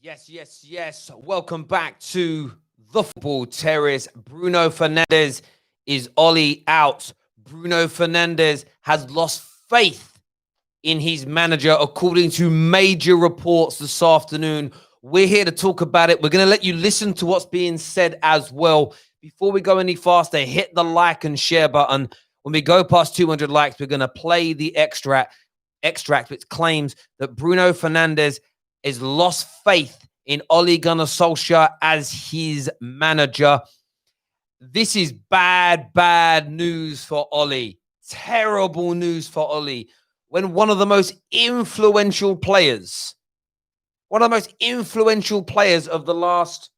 Yes. Welcome back to the Football Terrace. Bruno Fernandes is OLE out. Bruno Fernandes has lost faith in his manager, according to major reports this afternoon. We're here to talk about it. We're going to let you listen to what's being said as well. Before we go any faster, hit the like and share button. When we go past 200 likes, we're going to play the extract which claims that Bruno Fernandes has lost faith in Ole Gunnar Solskjaer as his manager. This is bad news for Ole. Terrible news for Ole. When one of the most influential players of the last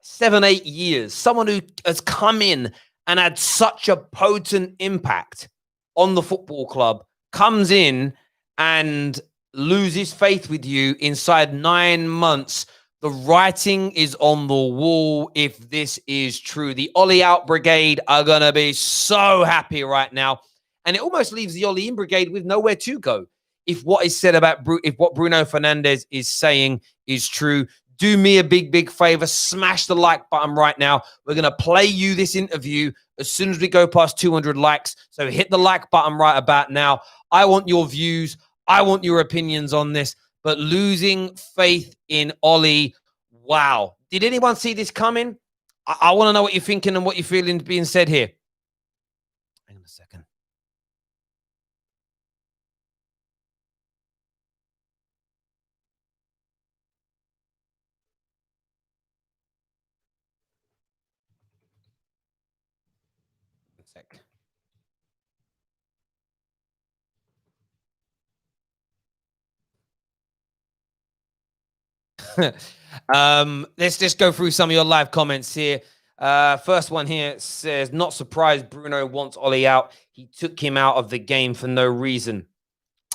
7-8 years, someone who has come in and had such a potent impact on the football club, comes in and loses faith with you inside 9 months. The writing is on the wall if this is true. The OLE out brigade are going to be so happy right now. And it almost leaves the OLE in brigade with nowhere to go. If what is said about if what Bruno Fernandes is saying is true, do me a big favor. Smash the like button right now. We're going to play you this interview as soon as we go past 200 likes. So hit the like button right about now. I want your views. I want your opinions on this. But losing faith in Ole, wow. Did anyone see this coming? I want to know what you're thinking and what you're feeling being said here. Hang on a second. One sec. Let's just go through some of your live comments here. First one here says, not surprised Bruno wants Ole out. He took him out of the game for no reason.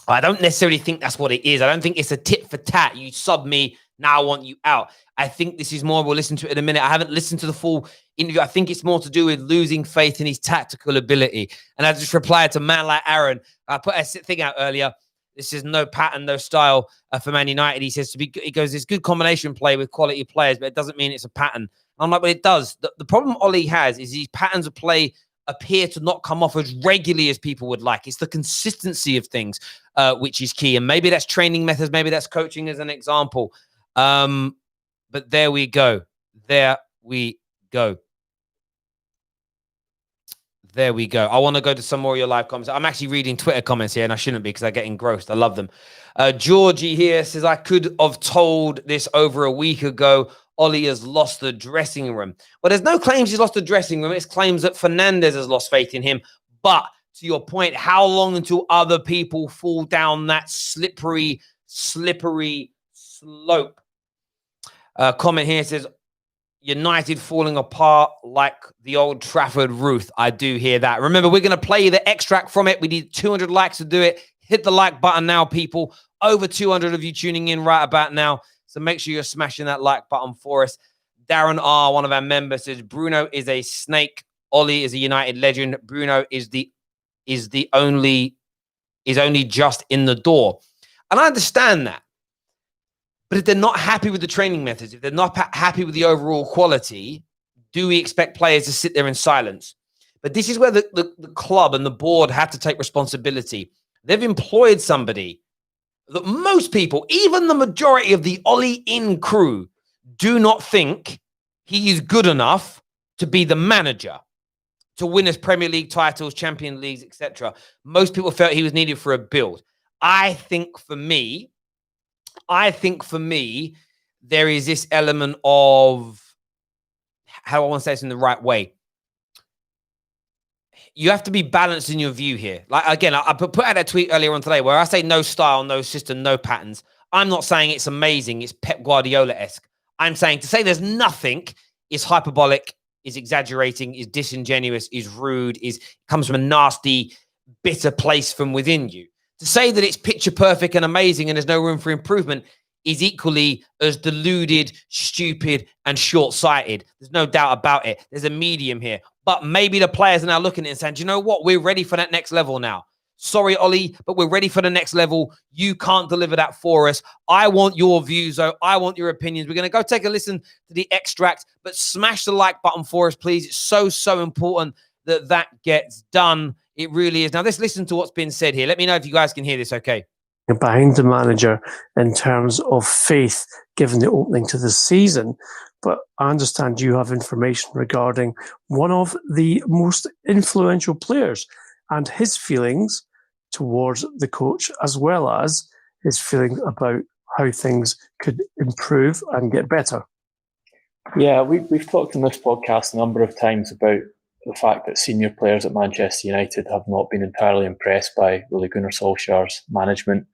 I don't necessarily think that's what it is. I don't think it's a tit for tat. You sub me, now I want you out. I think this is more, we'll listen to it in a minute. I haven't listened to the full interview. I think it's more to do with losing faith in his tactical ability. And I just replied to man like Aaron. I put a thing out earlier. This is no pattern, no style for Man United. He says he goes, it's good combination play with quality players, but it doesn't mean it's a pattern. And I'm like, but it does. The problem Ole has is these patterns of play appear to not come off as regularly as people would like. It's the consistency of things, which is key. And maybe that's training methods. Maybe that's coaching as an example. But there we go. There we go. I want to go to some more of your live comments. I'm actually reading Twitter comments here, and I shouldn't be because I get engrossed. I love them. Georgie here says, I could have told this over a week ago. Ole has lost the dressing room. Well, there's no claims he's lost the dressing room. It's claims that Fernandes has lost faith in him. But to your point, how long until other people fall down that slippery slope? Comment here says, United falling apart like the Old Trafford Ruth. I do hear that. Remember, we're going to play the extract from it. We need 200 likes to do it. Hit the like button now, people. Over 200 of you tuning in right about now. So make sure you're smashing that like button for us. Darren R., one of our members, says, Bruno is a snake. Ole is a United legend. Bruno is only just in the door. And I understand that. But if they're not happy with the training methods, if they're not happy with the overall quality, do we expect players to sit there in silence? But this is where the club and the board have to take responsibility. They've employed somebody that most people, even the majority of the Ole in crew, do not think he is good enough to be the manager, to win us Premier League titles, Champions Leagues, etc. Most people felt he was needed for a build. I think for me, there is this element of, how I want to say this in the right way. You have to be balanced in your view here. Like, again, I put out a tweet earlier on today where I say no style, no system, no patterns. I'm not saying it's amazing. It's Pep Guardiola-esque. I'm saying to say there's nothing is hyperbolic, is exaggerating, is disingenuous, is rude, comes from a nasty, bitter place from within you. To say that it's picture perfect and amazing and there's no room for improvement is equally as deluded, stupid, and short-sighted. There's no doubt about it. There's a medium here. But maybe the players are now looking at it and saying, do you know what? We're ready for that next level now. Sorry, Ollie, but we're ready for the next level. You can't deliver that for us. I want your views, though. I want your opinions. We're going to go take a listen to the extract, but smash the like button for us, please. It's so important that that gets done. It really is. Now, let's listen to what's been said here. Let me know if you guys can hear this okay. Behind the manager in terms of faith, given the opening to the season. But I understand you have information regarding one of the most influential players and his feelings towards the coach, as well as his feeling about how things could improve and get better. Yeah, we've talked in this podcast a number of times about the fact that senior players at Manchester United have not been entirely impressed by Ole Gunnar Solskjaer's management,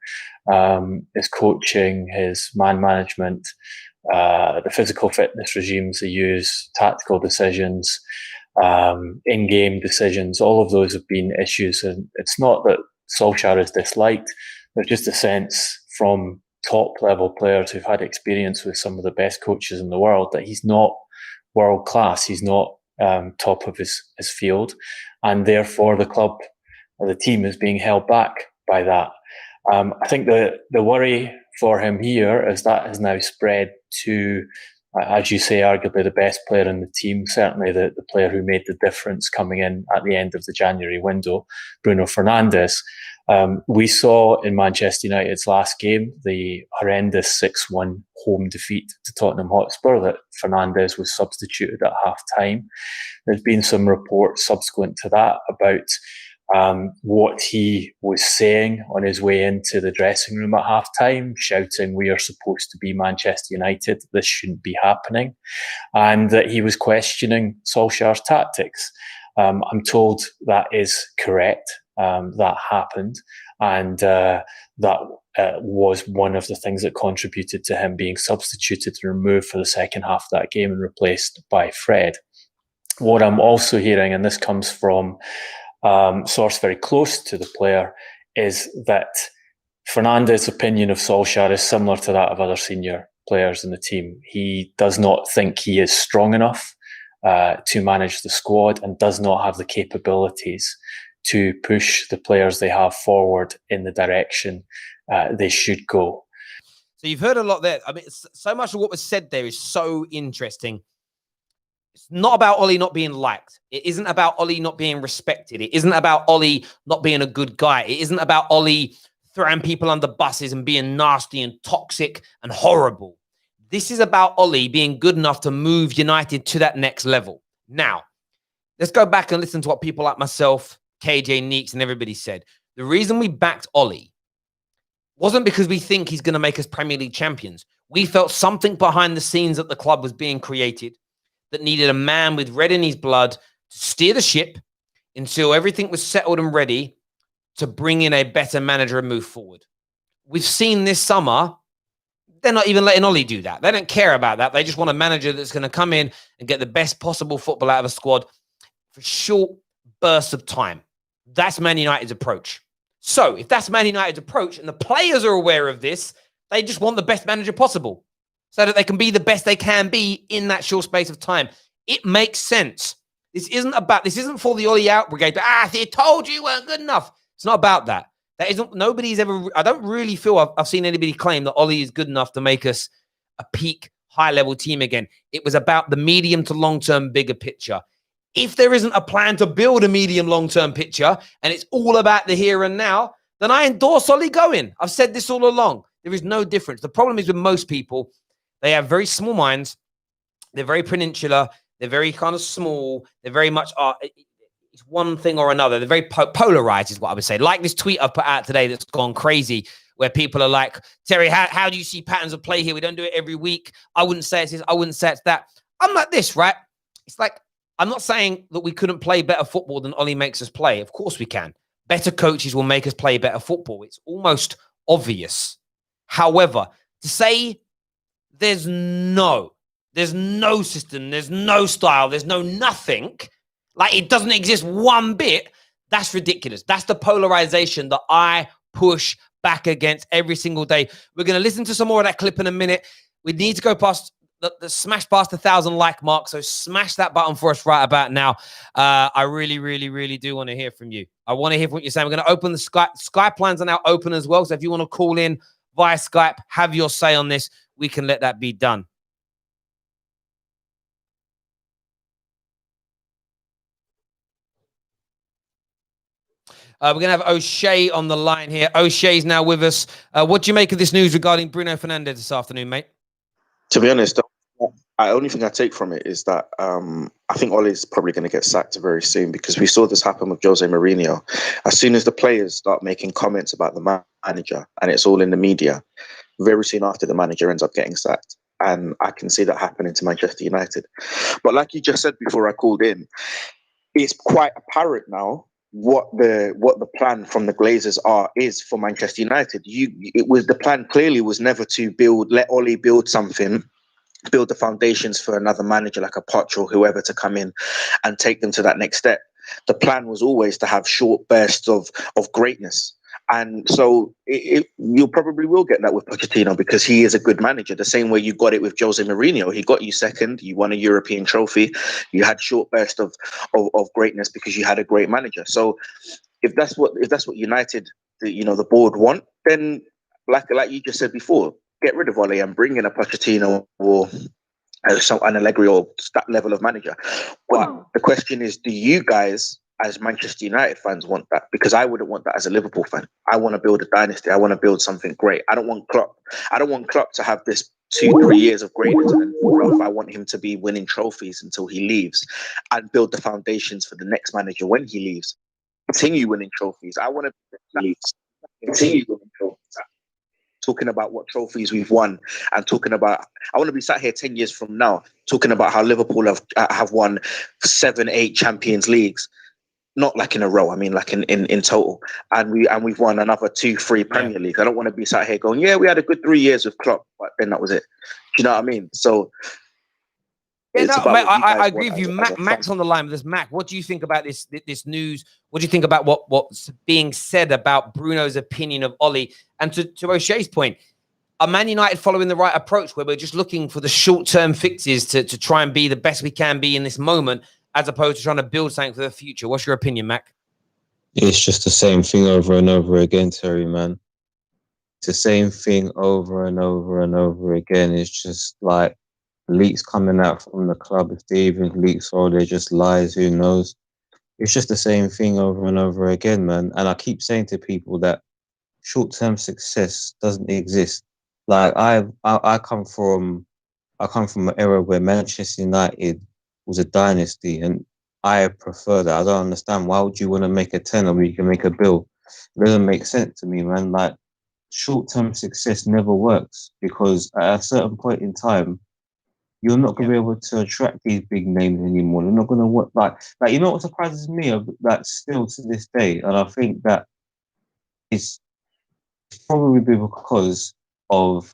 his coaching, his man management, the physical fitness regimes they use, tactical decisions, in-game decisions. All of those have been issues, and it's not that Solskjaer is disliked. There's just a sense from top-level players who've had experience with some of the best coaches in the world that he's not world-class. He's not top of his field, and therefore the club or the team is being held back by that. I think the worry for him here is that has now spread to, as you say, arguably the best player in the team, certainly the player who made the difference coming in at the end of the January window, Bruno Fernandes. We saw in Manchester United's last game, the horrendous 6-1 home defeat to Tottenham Hotspur, that Fernandes was substituted at half-time. There's been some reports subsequent to that about what he was saying on his way into the dressing room at half-time, shouting, "We are supposed to be Manchester United, this shouldn't be happening," and that he was questioning Solskjaer's tactics. I'm told that is correct. That happened, and that was one of the things that contributed to him being substituted and removed for the second half of that game and replaced by Fred. What I'm also hearing, and this comes from source very close to the player, is that Fernandes' opinion of Solskjaer is similar to that of other senior players in the team. He does not think he is strong enough to manage the squad and does not have the capabilities to push the players they have forward in the direction they should go. So you've heard a lot there. I mean, so much of what was said there is so interesting. It's not about Ollie not being liked. It isn't about Ollie not being respected. It isn't about Ollie not being a good guy. It isn't about Ollie throwing people under buses and being nasty and toxic and horrible. This is about Ollie being good enough to move United to that next level. Now, let's go back and listen to what people like myself, KJ Neeks, and everybody said. The reason we backed Ollie wasn't because we think he's going to make us Premier League champions. We felt something behind the scenes at the club was being created that needed a man with red in his blood to steer the ship until everything was settled and ready to bring in a better manager and move forward. We've seen this summer, they're not even letting Ollie do that. They don't care about that. They just want a manager that's going to come in and get the best possible football out of a squad for short bursts of time. That's Man United's approach. So if that's Man United's approach and the players are aware of this, they just want the best manager possible so that they can be the best they can be in that short space of time. It makes sense. This isn't for the Ollie out brigade. They told you weren't good enough. It's not about that. Nobody's ever, I don't really feel I've seen anybody claim that Ollie is good enough to make us a peak high-level team again. It was about the medium to long-term bigger picture. If there isn't a plan to build a medium long-term picture and it's all about the here and now, then I endorse Ollie going. I've said this all along. There is no difference. The problem is with most people, they have very small minds. They're very peninsular. They're very kind of small. They're very much, it's one thing or another. They're very polarized is what I would say. Like this tweet I've put out today that's gone crazy where people are like, Terry, how do you see patterns of play here? We don't do it every week. I wouldn't say it's this. I wouldn't say it's that. I'm like this, right? It's like, I'm not saying that we couldn't play better football than Ollie makes us play. Of course we can. Better coaches will make us play better football. It's almost obvious. However, to say there's no system, there's no style, there's no nothing, like it doesn't exist one bit, that's ridiculous. That's the polarization that I push back against every single day. We're going to listen to some more of that clip in a minute. We need to go past the smash past the 1,000 like mark. So smash that button for us right about now. I really, really, really do want to hear from you. I want to hear what you're saying. We're going to open the Skype lines are now open as well. So if you want to call in via Skype, have your say on this, we can let that be done. We're going to have O'Shea on the line here. O'Shea's now with us. What do you make of this news regarding Bruno Fernandes this afternoon, mate? To be honest, the only thing I take from it is that I think Ole's probably going to get sacked very soon, because we saw this happen with Jose Mourinho. As soon as the players start making comments about the manager, and it's all in the media, very soon after the manager ends up getting sacked. And I can see that happening to Manchester United. But like you just said before I called in, it's quite apparent now what the plan from the Glazers is for Manchester United. The plan clearly was never to let Ole build something, build the foundations for another manager like a Poch or whoever to come in and take them to that next step. The plan was always to have short bursts of greatness. And so you probably will get that with Pochettino, because he is a good manager. The same way you got it with Jose Mourinho. He got you second. You won a European trophy. You had short bursts of greatness because you had a great manager. So if that's what United, the board want, then like you just said before, get rid of Ole and bring in a Pochettino or an Allegri or that level of manager. But the question is, do you guys, as Manchester United fans, want that? Because I wouldn't want that as a Liverpool fan. I want to build a dynasty. I want to build something great. I don't want Klopp to have this 2-3 years of greatness and then fall off. I want him to be winning trophies until he leaves and build the foundations for the next manager when he leaves. Continue winning trophies. I want to continue winning trophies. Talking about what trophies we've won, and I want to be sat here 10 years from now talking about how Liverpool have won 7-8 Champions Leagues, not like in a row. I mean, like in total, and we've won another 2-3 Premier Leagues. I don't want to be sat here going, yeah, we had a good 3 years with Klopp, but then that was it. Do you know what I mean? So. Yeah, no, mate, I agree with you. Mac's on the line with us. Mac, what do you think about this news? What do you think about what's being said about Bruno's opinion of Ole? And to O'Shea's point, are Man United following the right approach, where we're just looking for the short-term fixes to try and be the best we can be in this moment, as opposed to trying to build something for the future? What's your opinion, Mac? It's just the same thing over and over again, Terry, man. It's the same thing over and over and over again. It's just like leaks coming out from the club. If they even leaks or they're just lies, who knows? It's just the same thing over and over again, man. And I keep saying to people that short-term success doesn't exist. Like I come from an era where Manchester United was a dynasty, and I prefer that. I don't understand, why would you want to make a tenner when you can make a bill? It doesn't make sense to me, man. Like, short-term success never works, because at a certain point in time, you're not going to be able to attract these big names anymore. They're not going to work. Like you know what surprises me, that still to this day, and I think that it's probably because of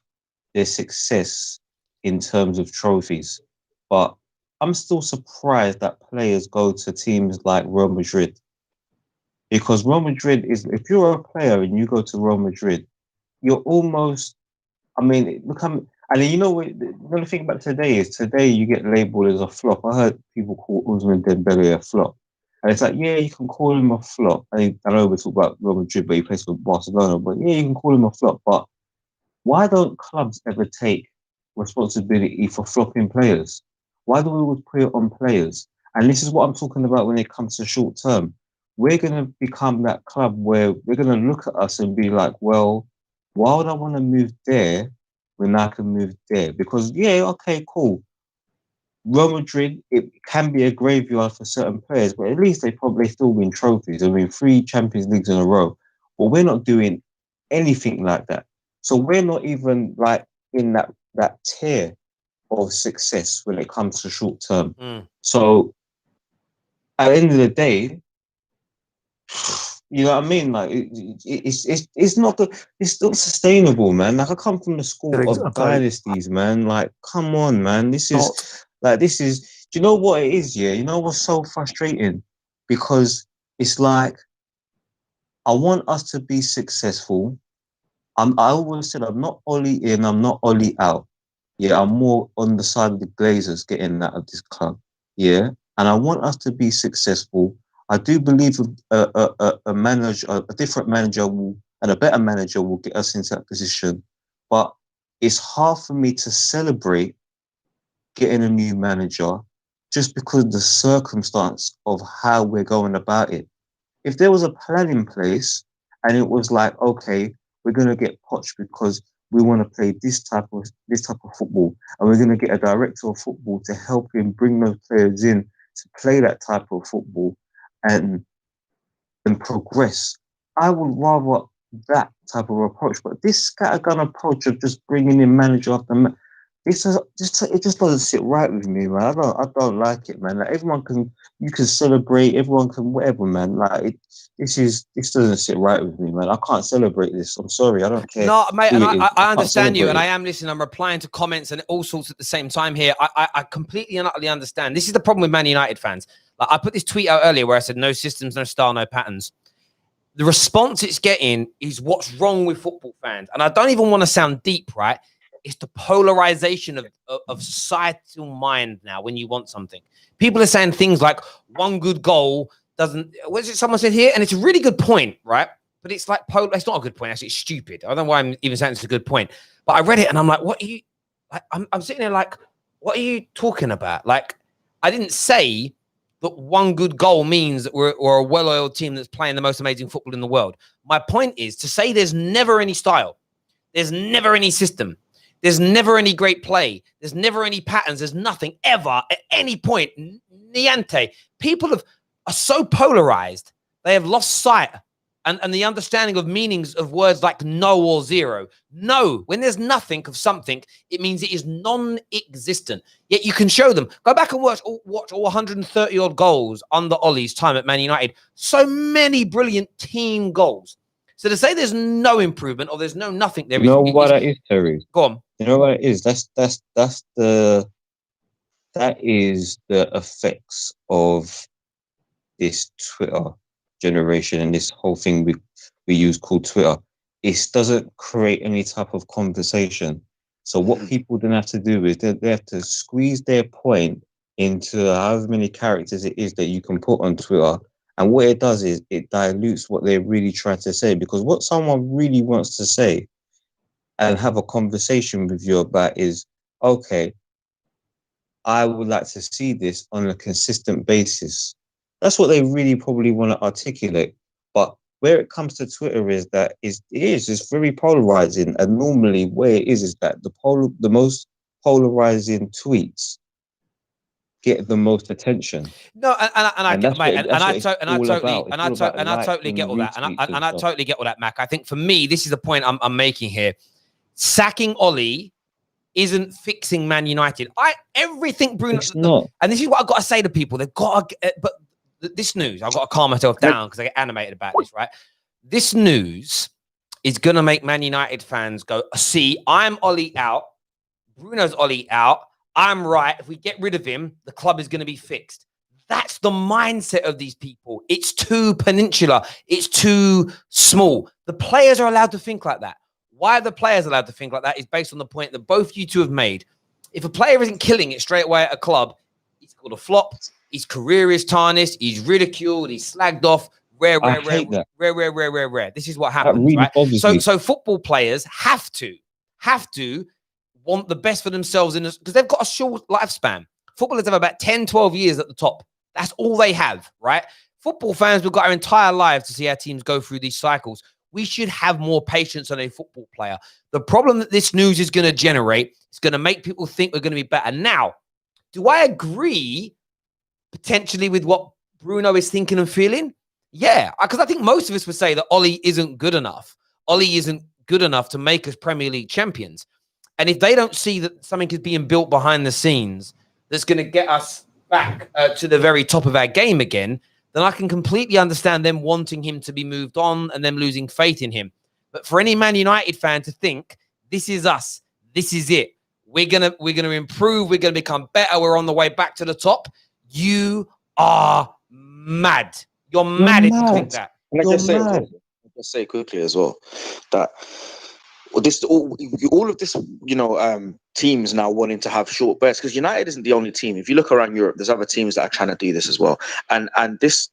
their success in terms of trophies. But I'm still surprised that players go to teams like Real Madrid, because Real Madrid is, if you're a player and you go to Real Madrid, you're almost, I mean, and you know what? The thing about today you get labelled as a flop. I heard people call Ousmane Dembele a flop, and it's like, yeah, you can call him a flop. I know we talk about Real Madrid, but he plays for Barcelona. But yeah, you can call him a flop. But why don't clubs ever take responsibility for flopping players? Why do we always put it on players? And this is what I'm talking about when it comes to short term. We're going to become that club where we're going to look at us and be like, well, why would I want to move there when I can move there? Because, yeah, okay, cool. Real Madrid, it can be a graveyard for certain players, but at least they probably still win trophies. I mean, 3 Champions Leagues in a row. But we're not doing anything like that. So we're not even like in that tier of success when it comes to short term. So at the end of the day, you know what I mean? Like it's not good. It's not sustainable, man. Like, I come from the school of dynasties, man. Like, come on, man. This is. Do you know what it is? Yeah, you know what's so frustrating? Because it's like, I want us to be successful. I always said, I'm not Ole in, I'm not Ole out. Yeah, I'm more on the side of the Glazers getting out of this club. Yeah, and I want us to be successful. I do believe a manager, a different manager will, and a better manager will get us into that position. But it's hard for me to celebrate getting a new manager just because of the circumstance of how we're going about it. If there was a plan in place and it was like, okay, we're going to get Poch because we want to play this type of football, and we're going to get a director of football to help him bring those players in to play that type of football and progress. I would rather that type of approach, but this scattergun approach of just bringing in manager after it just doesn't sit right with me, man. I don't like it, man. Like you can celebrate, everyone can whatever, man. Like this doesn't sit right with me, man. I can't celebrate this. I'm sorry, I don't care. No, mate, and I I understand you, and I am listening. I'm replying to comments and all sorts at the same time here. I completely and utterly understand. This is the problem with Man United fans. Like I put this tweet out earlier where I said no systems, no style, no patterns. The response it's getting is what's wrong with football fans, and I don't even want to sound deep, right? It's the polarization of societal mind now when you want something. People are saying things like one good goal doesn't, what is it someone said here? And it's a really good point, right? But it's like, it's not a good point, actually, it's stupid. I don't know why I'm even saying it's a good point. But I read it and I'm like, what are you, like, I'm sitting there like, what are you talking about? Like, I didn't say that one good goal means that we're a well-oiled team that's playing the most amazing football in the world. My point is to say there's never any style. There's never any system. There's never any great play. There's never any patterns. There's nothing ever at any point. Niente. People are so polarized. They have lost sight and the understanding of meanings of words like no or zero. No, when there's nothing of something, it means it is non-existent. Yet you can show them. Go back and watch all 130 odd goals under Ollie's time at Man United. So many brilliant team goals. So to say there's no improvement or there's nothing there, you know what that is, Terry? Go on. You know what it is? That is the effects of this Twitter generation and this whole thing we use called Twitter. It doesn't create any type of conversation. So what people then have to do is they have to squeeze their point into however many characters it is that you can put on Twitter. And what it does is it dilutes what they're really trying to say, because what someone really wants to say and have a conversation with you about is, okay, I would like to see this on a consistent basis. That's what they really probably want to articulate. But where it comes to Twitter is that it's very polarizing. And normally where it is that the most polarizing tweets get the most attention. No, and I totally get all that, and I totally get all that, Mac. I think for me, this is the point I'm making here. Sacking Ollie isn't fixing Man United. Everything Bruno, it's not. And this is what I've got to say to people. They've got to, but this news, I've got to calm myself down because I get animated about this, right? This news is going to make Man United fans go, see, I'm Ollie out. Bruno's Ollie out. I'm right. If we get rid of him, the club is going to be fixed. That's the mindset of these people. It's too peninsular. It's too small. The players are allowed to think like that. Why are the players allowed to think like that is based on the point that both you two have made. If a player isn't killing it straight away at a club, he's called a flop. His career is tarnished. He's ridiculed. He's slagged off. Rare. This is what happens, really, right? So football players have to want the best for themselves because they've got a short lifespan. Footballers have about 10, 12 years at the top. That's all they have, right? Football fans, we've got our entire lives to see our teams go through these cycles. We should have more patience on a football player. The problem that this news is going to generate is going to make people think we're going to be better. Now, do I agree potentially with what Bruno is thinking and feeling? Yeah, because I think most of us would say that Ollie isn't good enough. Ollie isn't good enough to make us Premier League champions. And if they don't see that something is being built behind the scenes that's going to get us back to the very top of our game again, then I can completely understand them wanting him to be moved on and them losing faith in him. But for any Man United fan to think, this is us, this is it, we're gonna improve, we're gonna become better, we're on the way back to the top, you are mad. You're mad if you think that. And I just say quickly as well that all of this, teams now wanting to have short bursts, because United isn't the only team. If you look around Europe, there's other teams that are trying to do this as well. And this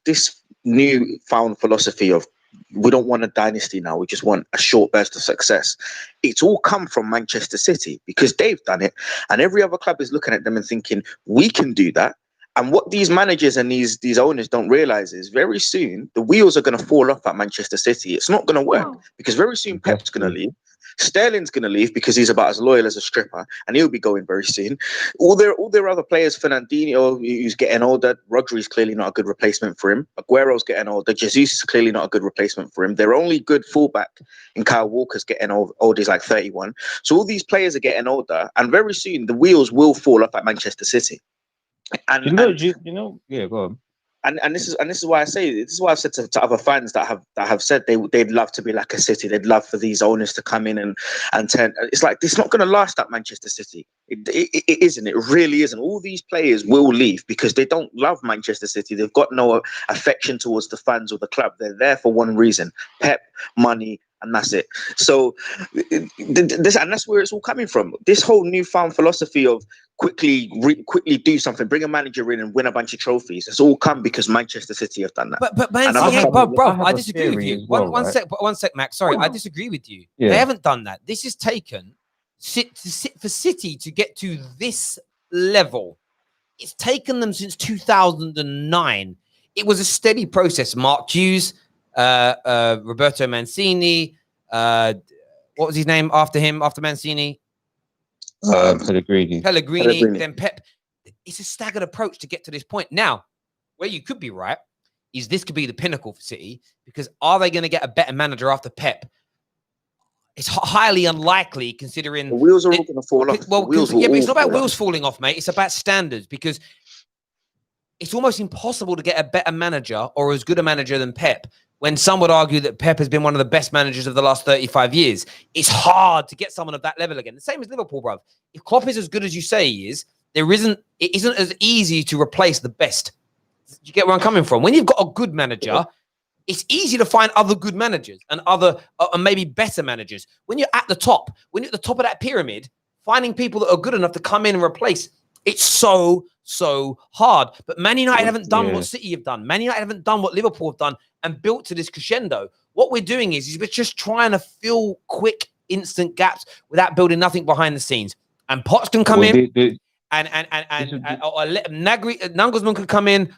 new found philosophy of, we don't want a dynasty now, we just want a short burst of success. It's all come from Manchester City, because they've done it, and every other club is looking at them and thinking, we can do that. And what these managers and these owners don't realize is, very soon the wheels are going to fall off at Manchester City. It's not going to work, because very soon Pep's going to leave. Sterling's going to leave because he's about as loyal as a stripper, and he'll be going very soon. All their other players, Fernandinho, who's getting older, Rodri's clearly not a good replacement for him. Aguero's getting older. Jesus is clearly not a good replacement for him. Their only good fullback in Kyle Walker's getting old. He's like 31. So all these players are getting older, and very soon the wheels will fall off at Manchester City. And yeah, go on. And this is why I say, this is why I've said to other fans that have said they'd love to be like a City. They'd love for these owners to come in and turn. It's like, it's not going to last at Manchester City. It isn't. It really isn't. All these players will leave because they don't love Manchester City. They've got no affection towards the fans or the club. They're there for one reason: Pep, money, and that's it. So that's where it's all coming from. This whole newfound philosophy of quickly do something, bring a manager in and win a bunch of trophies. It's all come because Manchester City have done that. But Man City, I disagree with you. One sec, Max. Sorry, I disagree with you. Yeah. They haven't done that. This is taken for City to get to this level. It's taken them since 2009. It was a steady process. Mark Hughes, Roberto Mancini, what was his name after him, after Mancini? Pellegrini, then Pep. It's a staggered approach to get to this point. Now, where you could be right is this could be the pinnacle for City, because are they going to get a better manager after Pep? It's highly unlikely, considering the wheels are all going to fall off. Well, but it's not about wheels falling off, mate. It's about standards, because it's almost impossible to get a better manager or as good a manager than Pep, when some would argue that Pep has been one of the best managers of the last 35 years. It's hard to get someone of that level again. The same as Liverpool, bruv. If Klopp is as good as you say he is, it isn't as easy to replace the best. You get where I'm coming from? When you've got a good manager, it's easy to find other good managers and other maybe better managers. When you're at the top of that pyramid, finding people that are good enough to come in and replace, it's so hard. But Man United haven't done what City have done. Man United haven't done what Liverpool have done and built to this crescendo. What we're doing is we're just trying to fill quick, instant gaps without building nothing behind the scenes. And Potts can come in, and Nagelsmann could come in.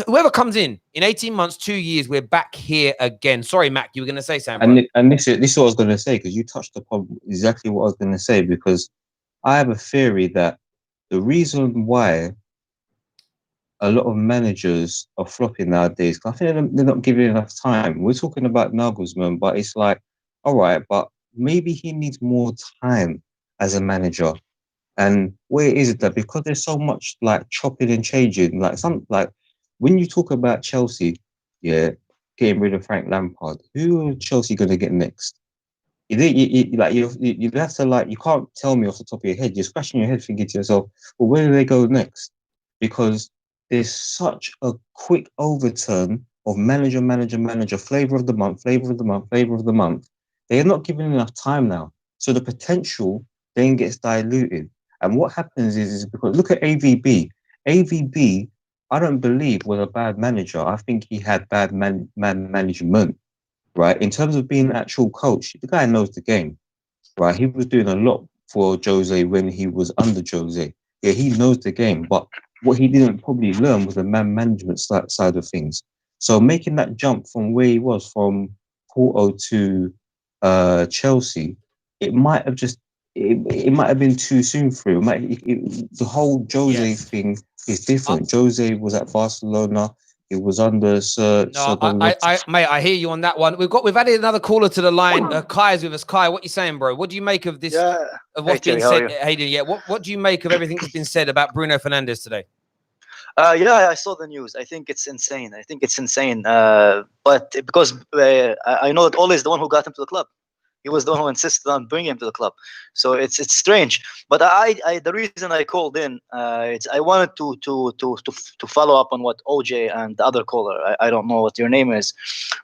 Whoever comes in 18 months, 2 years, we're back here again. Sorry, Mac, you were going to say something. And this is what I was going to say, because you touched upon exactly what I was going to say, because I have a theory that the reason why a lot of managers are flopping nowadays, I think they're not giving enough time. We're talking about Nagelsmann, but it's like, all right, but maybe he needs more time as a manager. And where is it that, because there's so much like chopping and changing, like when you talk about Chelsea, getting rid of Frank Lampard, who are Chelsea going to get next? You have to, like, you can't tell me off the top of your head. You're scratching your head thinking to yourself, well, where do they go next? Because there's such a quick overturn of manager, flavor of the month. They are not given enough time now. So the potential then gets diluted. And what happens is because, look at AVB. AVB, I don't believe was a bad manager. I think he had bad management, right? In terms of being an actual coach, the guy knows the game, right? He was doing a lot for Jose when he was under Jose. Yeah, he knows the game, but what he didn't probably learn was the management side of things. So making that jump from where he was, from Porto to Chelsea, it might have been too soon for him. The whole Jose thing is different. Jose was at Barcelona. It was under Sir. Mate, I hear you on that one. We've added another caller to the line. Kai's with us. Kai, what you saying, bro? What do you make of this? Of what's been said? Hayden, What do you make of everything that's been said about Bruno Fernandes today? I saw the news. I think it's insane. But because I know that Ole is the one who got him to the club. He was the one who insisted on bringing him to the club. So it's strange. But the reason I called in, I wanted to follow up on what OJ and the other caller. I don't know what your name is,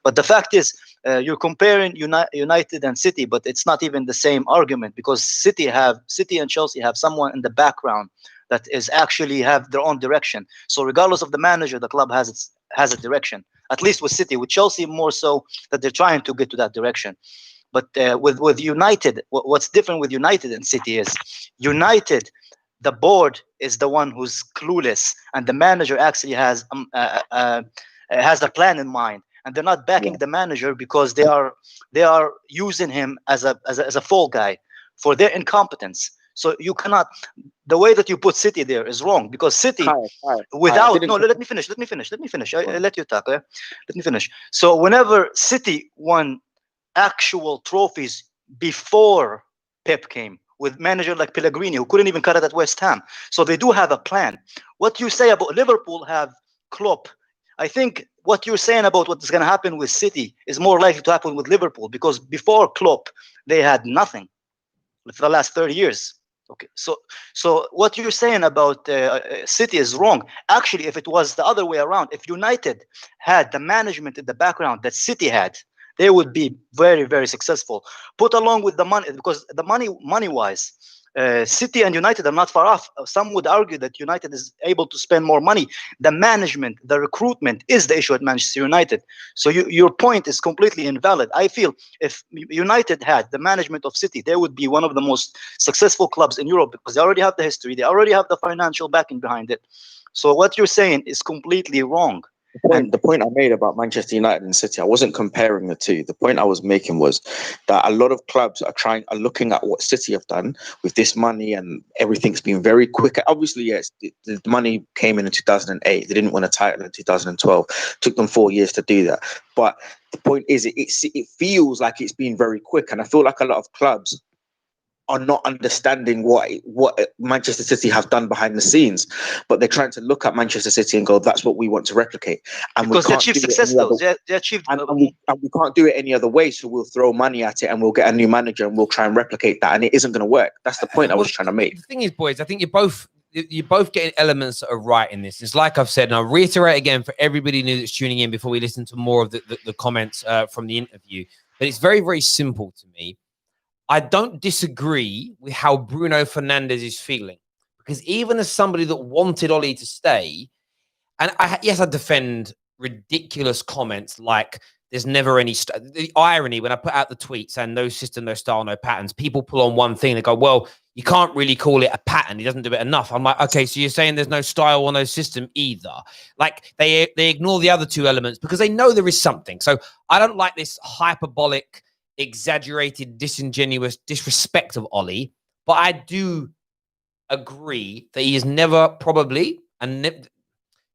but the fact is, you're comparing United and City, but it's not even the same argument, because City and Chelsea have someone in the background that is actually have their own direction. So regardless of the manager, the club has a direction. At least with City, with Chelsea more so, that they're trying to get to that direction. But with United, what's different with United and City is United, the board is the one who's clueless, and the manager actually has a plan in mind, and they're not backing the manager because they are using him as a fall guy for their incompetence. So you cannot. The way that you put City there is wrong, because City, without no, let me finish. I let you talk. Let me finish. So whenever City won actual trophies before Pep came, with manager like Pellegrini, who couldn't even cut it at West Ham, so they do have a plan. What you say about Liverpool have Klopp. I think what you're saying about what's going to happen with City is more likely to happen with Liverpool, because before Klopp they had nothing for the last 30 years. Okay, so what you're saying about City is wrong. Actually, if it was the other way around, if United had the management in the background that City had, they would be very, very successful. Put along with the money, because the money-wise, City and United are not far off. Some would argue that United is able to spend more money. The management, the recruitment is the issue at Manchester United. So your point is completely invalid. I feel if United had the management of City, they would be one of the most successful clubs in Europe, because they already have the history, they already have the financial backing behind it. So what you're saying is completely wrong. The point I made about Manchester United and City, I wasn't comparing the two. The point I was making was that a lot of clubs are looking at what City have done with this money, and everything's been very quick. Obviously, yes, the money came in 2008. They didn't win a title in 2012. Took them 4 years to do that. But the point is, it feels like it's been very quick, and I feel like a lot of clubs are not understanding what Manchester City have done behind the scenes, but they're trying to look at Manchester City and go, that's what we want to replicate. And because they achieved success, though. They achieved, and we can't do it any other way, so we'll throw money at it and we'll get a new manager and we'll try and replicate that, and it isn't going to work. That's the point I was trying to make. The thing is, boys, I think you're both getting elements that are right in this. It's like I've said, and I'll reiterate again for everybody new that's tuning in before we listen to more of the comments from the interview, but it's very, very simple to me. I don't disagree with how Bruno Fernandes is feeling, because even as somebody that wanted Ole to stay, and yes, I defend ridiculous comments like there's never any the irony when I put out the tweet saying no system, no style, no patterns. People pull on one thing. They go, well, you can't really call it a pattern. He doesn't do it enough. I'm like, okay, so you're saying there's no style or no system either. Like they ignore the other two elements because they know there is something. So I don't like this hyperbolic, exaggerated, disingenuous disrespect of Ole, but I do agree that he is never probably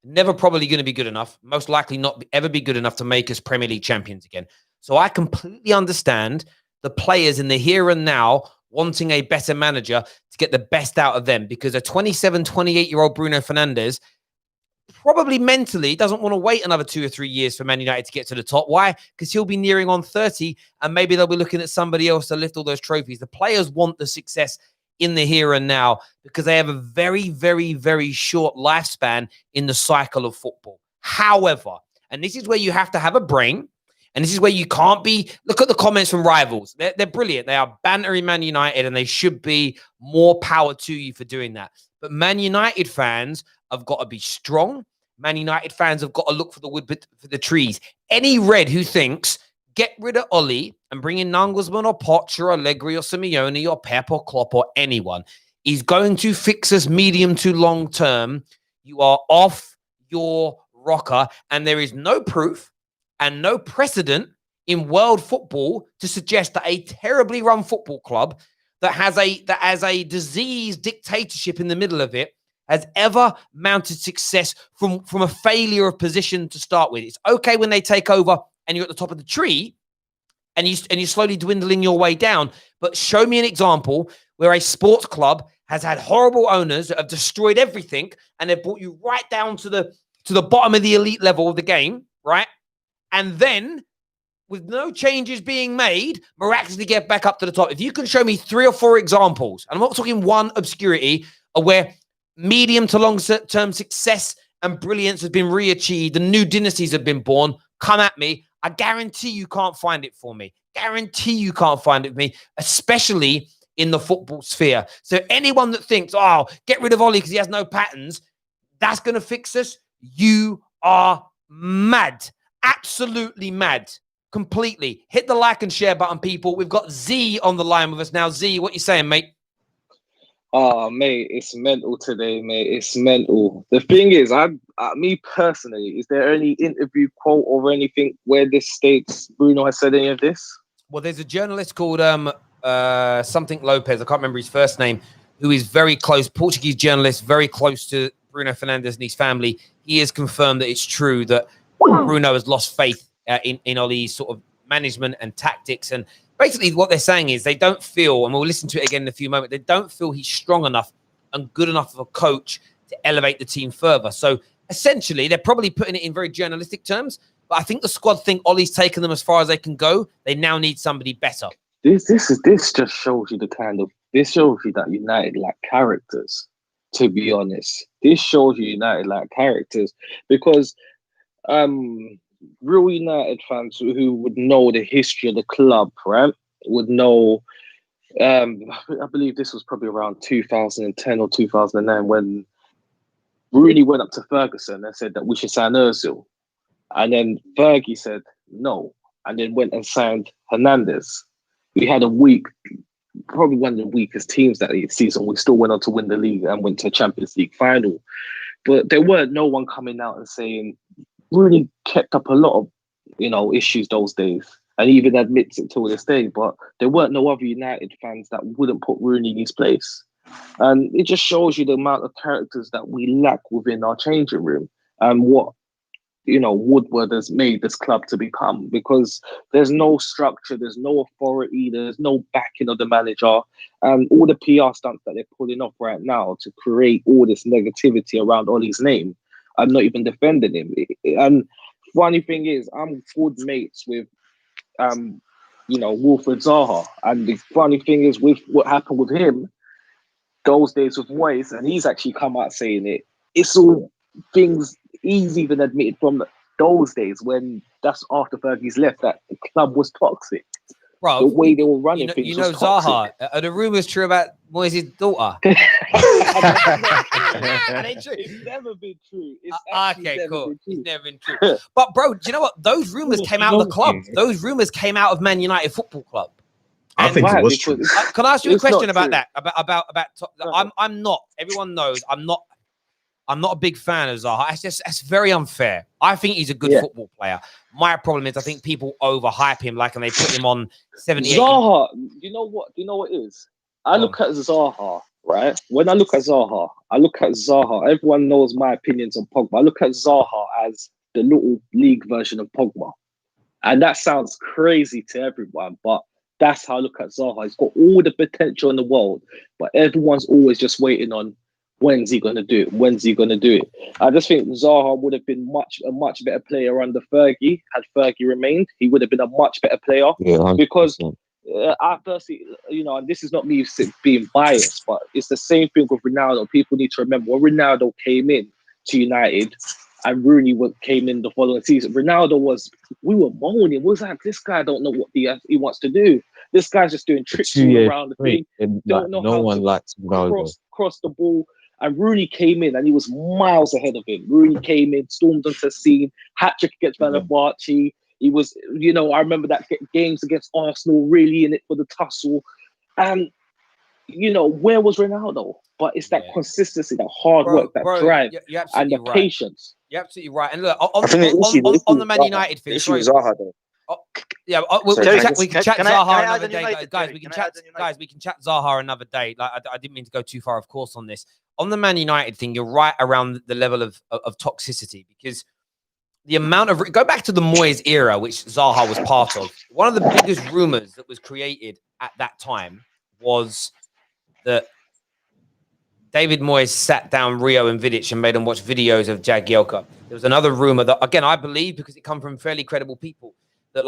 never probably going to be good enough, most likely not ever be good enough to make us Premier League champions again. So I completely understand the players in the here and now wanting a better manager to get the best out of them, because a 27, 28-year-old Bruno Fernandes probably mentally doesn't want to wait another 2 or 3 years for Man United to get to the top. Why? Because he'll be nearing on 30 and maybe they'll be looking at somebody else to lift all those trophies. The players want the success in the here and now because they have a very, very, very short lifespan in the cycle of football. However, and this is where you have to have a brain, and this is where you can't be, look at the comments from rivals. They're brilliant. They are bantering Man United, and they should be more power to you for doing that. But Man United fans have got to be strong. Man United fans have got to look for the wood for the trees. Any red who thinks, get rid of Ole and bring in Nagelsmann or Poch or Allegri or Simeone or Pep or Klopp or anyone, is going to fix us medium to long term. You are off your rocker, and there is no proof and no precedent in world football to suggest that a terribly run football club that has a diseased dictatorship in the middle of it has ever mounted success from a failure of position to start with. It's okay when they take over and you're at the top of the tree and you're slowly dwindling your way down, but show me an example where a sports club has had horrible owners that have destroyed everything and they've brought you right down to the bottom of the elite level of the game, right? And then with no changes being made, miraculously get back up to the top. If you can show me 3 or 4 examples, and I'm not talking one obscurity, of where medium to long-term success and brilliance has been re-achieved, the new dynasties have been born, come at me. I guarantee you can't find it for me. Guarantee you can't find it for me, especially in the football sphere. So anyone that thinks, oh, get rid of Ollie because he has no patterns, that's going to fix us. You are mad. Absolutely mad. Completely. Hit the like and share button, people. We've got Z on the line with us now. Z, what you saying, mate? Oh, mate, it's mental today, mate. It's mental. The thing is, me personally, is there any interview quote or anything where this states Bruno has said any of this? Well, there's a journalist called something Lopez. I can't remember his first name, who is very close, Portuguese journalist, very close to Bruno Fernandes and his family. He has confirmed that it's true that Bruno has lost faith in Ollie's sort of management and tactics. And basically what they're saying is they don't feel, and we'll listen to it again in a few moments, they don't feel he's strong enough and good enough of a coach to elevate the team further. So essentially, they're probably putting it in very journalistic terms, but I think the squad think Ollie's taken them as far as they can go. They now need somebody better. This just shows you this shows you that United lack characters, to be honest. This shows you United lack characters because real United fans who would know the history of the club, right, would know, I believe this was probably around 2010 or 2009 when Rooney went up to Ferguson and said that we should sign Ozil. And then Fergie said no, and then went and signed Hernandez. We had probably one of the weakest teams that season. We still went on to win the league and went to a Champions League final. But there weren't no one coming out and saying, Rooney kept up a lot of, issues those days, and even admits it to this day. But there weren't no other United fans that wouldn't put Rooney in his place, and it just shows you the amount of characters that we lack within our changing room and what Woodward has made this club to become. Because there's no structure, there's no authority, there's no backing of the manager, and all the PR stunts that they're pulling off right now to create all this negativity around Ollie's name. I'm not even defending him. And funny thing is, I'm good mates with, Wilfred Zaha. And the funny thing is, with what happened with him, those days with Moyes, and he's actually come out saying it. It's all things he's even admitted from those days when that's after Fergie's left, that the club was toxic. Bro, the way they were running things. You know Zaha. Are the rumours true about Moyes' daughter? It's never been true. Okay, cool. It's never been true. But bro, do you know what? Those rumours came out of the club. Those rumours came out of Man United Football Club. I think it was true. Can I ask you a question about that? About I'm not. Everyone knows I'm not a big fan of Zaha. That's very unfair. I think he's a good football player. My problem is I think people overhype him, and they put him on 78. Zaha, you know what it is? I look at Zaha, right? When I look at Zaha, everyone knows my opinions on Pogba. I look at Zaha as the little league version of Pogba. And that sounds crazy to everyone, but that's how I look at Zaha. He's got all the potential in the world, but everyone's always just waiting on when's he going to do it? When's he going to do it? I just think Zaha would have been a much better player under Fergie. Had Fergie remained, he would have been a much better player. Yeah, because I personally, and this is not me being biased, but it's the same thing with Ronaldo. People need to remember when Ronaldo came in to United and Rooney came in the following season. Ronaldo we were moaning. We was like, this guy don't know what he wants to do. This guy's just doing tricks all around the thing. Don't know how to cross the ball. And Rooney came in and he was miles ahead of him. Rooney came in, stormed onto the scene, hat-trick against Fenerbahce. He was, I remember that games against Arsenal, really in it for the tussle. And, where was Ronaldo? But it's that consistency, that hard work, that drive, and the patience. You're absolutely right. And look, on the Man United thing, Zaha, though. We can chat Zaha another day, guys. We can chat Zaha another day. I didn't mean to go too far, of course, on this. On the Man United thing, you're right around the level of toxicity, because the amount of go back to the Moyes era, which Zaha was part of. One of the biggest rumors that was created at that time was that David Moyes sat down Rio and Vidic and made them watch videos of Jagielka. There was another rumor that, again, I believe because it come from fairly credible people, that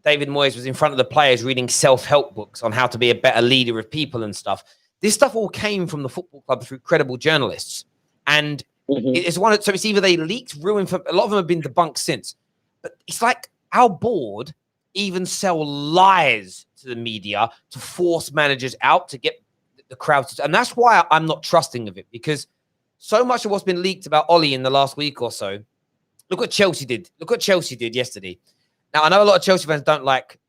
David Moyes was in front of the players reading self-help books on how to be a better leader of people and stuff. This stuff all came from the football club through credible journalists. And it's so it's either they leaked, ruined, a lot of them have been debunked since. But it's like our board even sell lies to the media to force managers out to get the crowd. And that's why I'm not trusting of it, because so much of what's been leaked about Ole in the last week or so, look what Chelsea did. Look what Chelsea did yesterday. Now, I know a lot of Chelsea fans don't like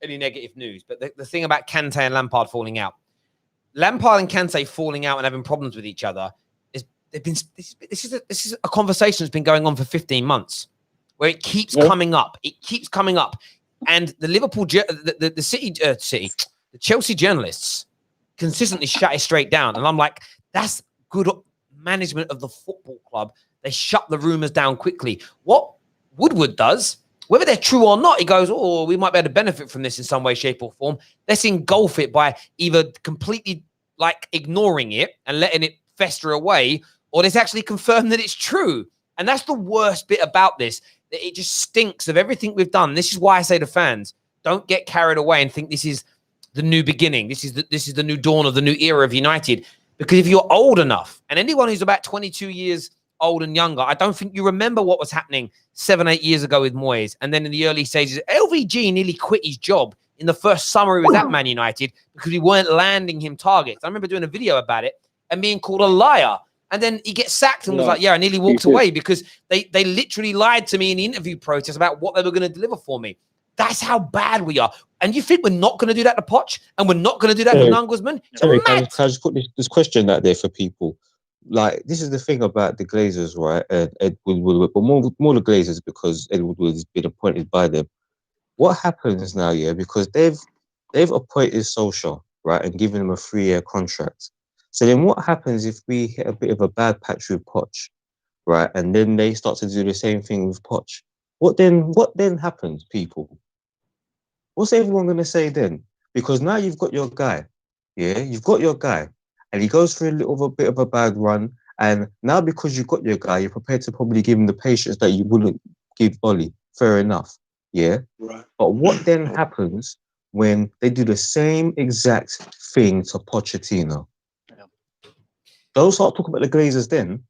any negative news, but the thing about Kante and Lampard falling out, Lampard and Kante falling out and having problems with each other, this is a conversation that's been going on for 15 months, where it keeps coming up. It keeps coming up. And the the Chelsea journalists consistently shut it straight down. And I'm like, that's good management of the football club. They shut the rumors down quickly. What Woodward does, whether they're true or not, he goes, oh, we might be able to benefit from this in some way, shape, or form. Let's engulf it by either completely like ignoring it and letting it fester away, or let's actually confirm that it's true. And that's the worst bit about this. That it just stinks of everything we've done. This is why I say to fans, don't get carried away and think this is the new beginning. This is the new dawn of the new era of United. Because if you're old enough, and anyone who's about 22 years old and younger, I don't think you remember what was happening 7-8 years ago with Moyes. And then in the early stages, LVG nearly quit his job in the first summer he was at Man United because we weren't landing him targets. I remember doing a video about it and being called a liar. And then he gets sacked and was like, yeah, I nearly walked away because they literally lied to me in the interview process about what they were going to deliver for me. That's how bad we are. And you think we're not going to do that to Poch? And we're not going to do that to Nagelsmann? Sorry, can I just put this question out there for people? Like, this is the thing about the Glazers, right? Ed Woodward, but more the Glazers, because Ed Woodward has been appointed by them. What happens now, because they've appointed Solskjaer, right, and given him a 3-year contract. So then what happens if we hit a bit of a bad patch with Poch, right, and then they start to do the same thing with Poch? What then happens, people? What's everyone going to say then? Because now you've got your guy, you've got your guy, and he goes through a bit of a bad run, and now because you've got your guy, you're prepared to probably give him the patience that you wouldn't give Ole. Fair enough, right. But what then happens when they do the same exact thing to Pochettino? Don't start talking about the Glazers then.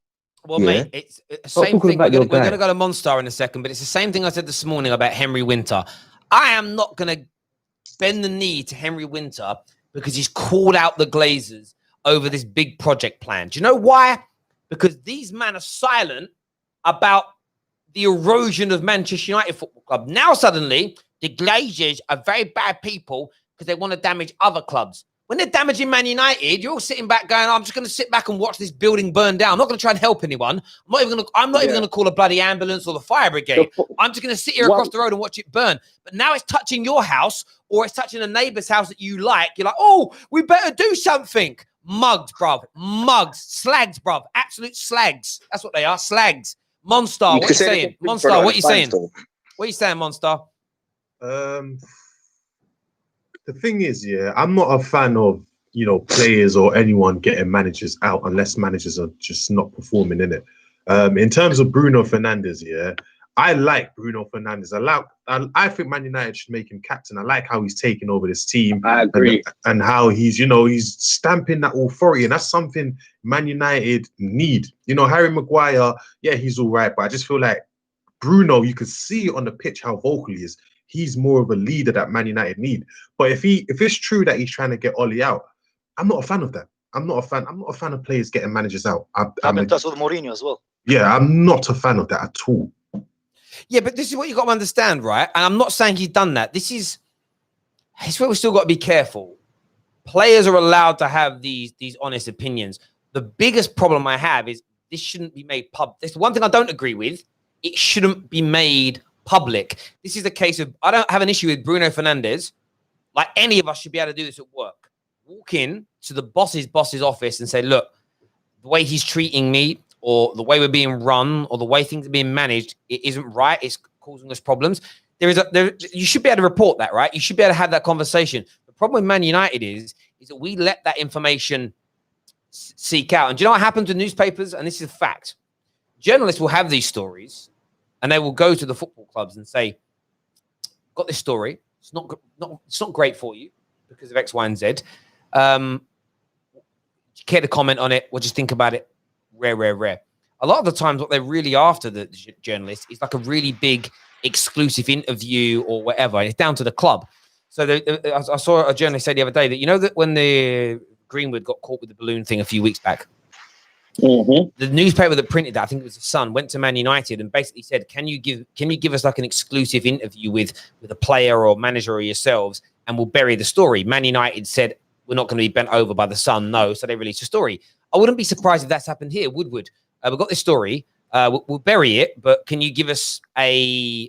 Well, mate, it's the same thing. We're going to go to Monstar in a second, but it's the same thing I said this morning about Henry Winter. I am not going to bend the knee to Henry Winter because he's called out the Glazers over this big project plan. Do you know why? Because these men are silent about the erosion of Manchester United Football Club. Now, suddenly, the Glazers are very bad people because they want to damage other clubs. When they're damaging Man United, you're all sitting back going, I'm just going to sit back and watch this building burn down. I'm not going to try and help anyone. I'm not even going to call a bloody ambulance or the fire brigade. I'm just going to sit here across the road and watch it burn. But now it's touching your house or it's touching a neighbour's house that you like. You're like, oh, we better do something. Mugged, bruv. Mugs. Slags, bruv. Absolute slags. That's what they are. Slags. Monstar, what are you saying? Monstar, what are you saying? What are you saying, Monstar? The thing is, I'm not a fan of, players or anyone getting managers out unless managers are just not performing in it. In terms of Bruno Fernandes, I like Bruno Fernandes. I think Man United should make him captain. I like how he's taking over this team. I agree. And how he's stamping that authority. And that's something Man United need. Harry Maguire, he's all right. But I just feel like Bruno, you can see on the pitch how vocal he is. He's more of a leader that Man United need. But if it's true that he's trying to get Ole out, I'm not a fan of that. I'm not a fan of players getting managers out. Happened to us with Mourinho as well. Yeah, I'm not a fan of that at all. Yeah, but this is what you got to understand, right? And I'm not saying he's done that. It's where we still got to be careful. Players are allowed to have these honest opinions. The biggest problem I have is this shouldn't be made public. There's one thing I don't agree with. It shouldn't be made public. This is the case of, I don't have an issue with Bruno Fernandes. Like any of us should be able to do this at work. Walk in to the boss's office and say, look, the way he's treating me or the way we're being run or the way things are being managed, it isn't right. It's causing us problems. You should be able to report that, right? You should be able to have that conversation. The problem with Man United is that we let that information seek out. And do you know what happens with newspapers? And this is a fact. Journalists will have these stories and they will go to the football clubs and say, got this story. It's not great for you because of X, Y, and Z. Care to comment on it? What do you think about it? Rare. A lot of the times, what they're really after the journalist is like a really big exclusive interview or whatever. It's down to the club. So I saw a journalist say the other day that, you know, that when the Greenwood got caught with the balloon thing a few weeks back, the newspaper that printed that, I think it was the Sun, went to Man United and basically said, can you give us like an exclusive interview with a player or manager or yourselves, and we'll bury the story. Man United said, we're not going to be bent over by the Sun. No. So they released a story. I wouldn't be surprised if that's happened here. Woodward, we've got this story. We'll bury it, but can you give us an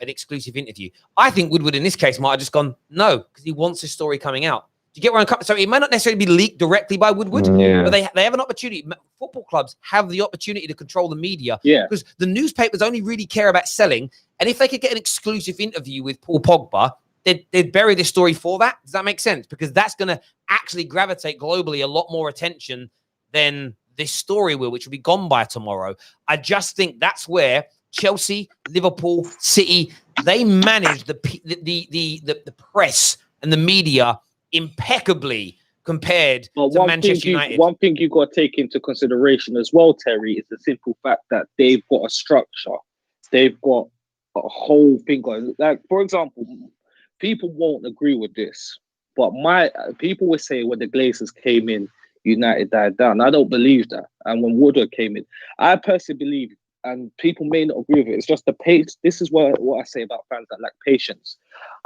exclusive interview? I think Woodward in this case might have just gone, no, because he wants his story coming out. Do you get where I'm coming? So it might not necessarily be leaked directly by Woodward, but they have an opportunity. Football clubs have the opportunity to control the media because the newspapers only really care about selling. And if they could get an exclusive interview with Paul Pogba, they'd bury this story for that. Does that make sense? Because that's going to actually gravitate globally a lot more attention than this story will, which will be gone by tomorrow. I just think that's where Chelsea, Liverpool, City, they manage the press and the media impeccably compared to Manchester United. One thing you got to take into consideration as well, Terry, is the simple fact that they've got a structure. They've got a whole thing going. Like, for example, people won't agree with this, but people will say when the Glazers came in, United died down. I don't believe that. And when Woodward came in, I personally believe, and people may not agree with it, it's just the pace. This is what I say about fans that lack patience.